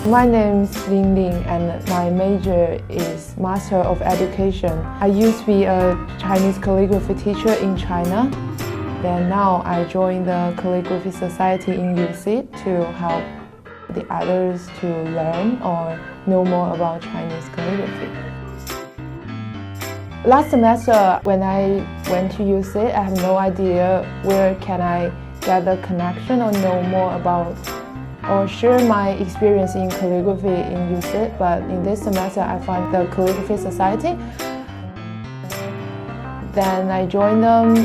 My name is Ling Ling and my major is Master of Education. I used to be a Chinese calligraphy teacher in China. Then now I joined the Calligraphy Society in USYD to help the others to learn or know more about Chinese calligraphy. Last semester when I went to USYD, I had no idea where can I get the connection or know more about or share my experience in calligraphy in USYD, but in this semester I found the Calligraphy Society. Then I joined them.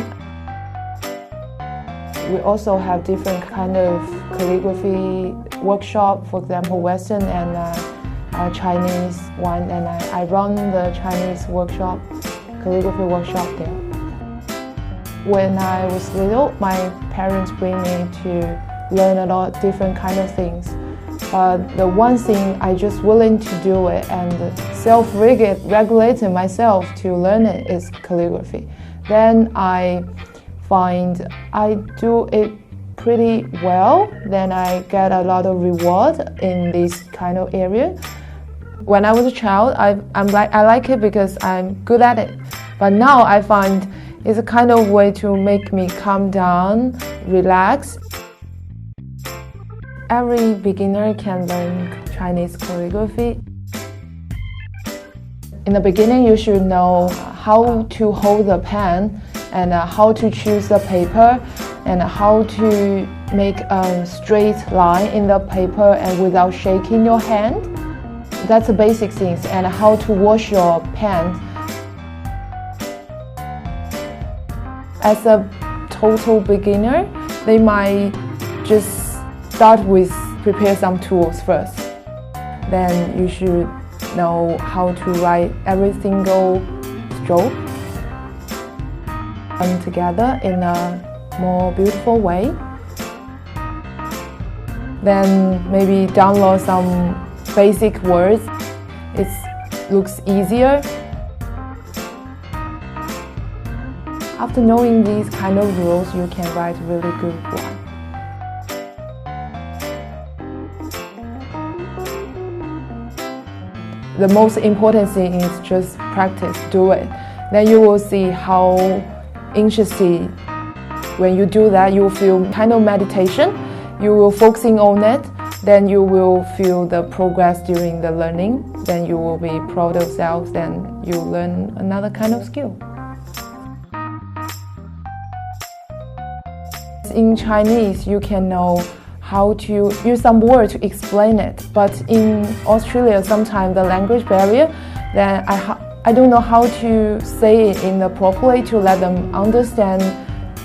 We also have different kind of calligraphy workshop, for example Western and Chinese one, and I run the Chinese workshop, calligraphy workshop there. When I was little, my parents bring me to learn a lot of different kind of things. But the one thing I just willing to do it and self-regulating myself to learn it is calligraphy. Then I find I do it pretty well. Then I get a lot of reward in this kind of area. When I was a child, I like it because I'm good at it. But now I find it's a kind of way to make me calm down, relax. Every beginner can learn Chinese calligraphy. In the beginning, you should know how to hold the pen and how to choose the paper and how to make a straight line in the paper and without shaking your hand. That's the basic things, and how to wash your pen. As a total beginner, they might just start with prepare some tools first. Then you should know how to write every single stroke together in a more beautiful way. Then maybe download some basic words. It looks easier. After knowing these kind of rules, you can write a really good one. The most important thing is just practice, do it. Then you will see how interesting. When you do that, you will feel kind of meditation. You will focusing on it. Then you will feel the progress during the learning. Then you will be proud of yourself. Then you learn another kind of skill. In Chinese, you can know how to use some words to explain it. But in Australia, sometimes the language barrier, then I don't know how to say it in the proper way to let them understand.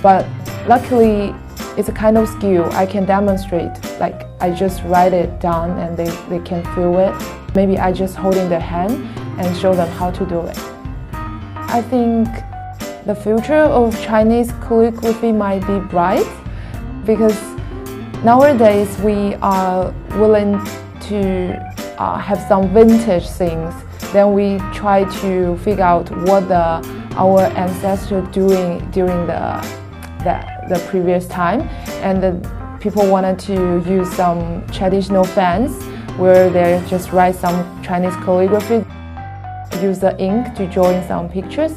But luckily, it's a kind of skill I can demonstrate. Like I just write it down and they can feel it. Maybe I just hold in their hand and show them how to do it. I think the future of Chinese calligraphy might be bright because nowadays we are willing to have some vintage things. Then we try to figure out what our ancestors doing during the previous time, and the people wanted to use some traditional fans where they just write some Chinese calligraphy, use the ink to join some pictures.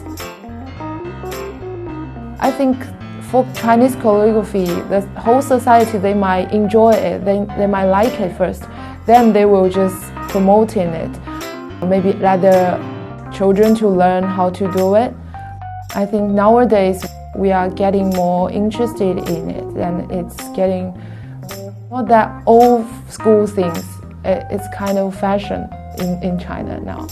I think for Chinese calligraphy, the whole society, they might enjoy it, they might like it first, then they will just promoting it. Maybe let their children to learn how to do it. I think nowadays we are getting more interested in it, and it's getting not that old school things. It's kind of fashion in China now.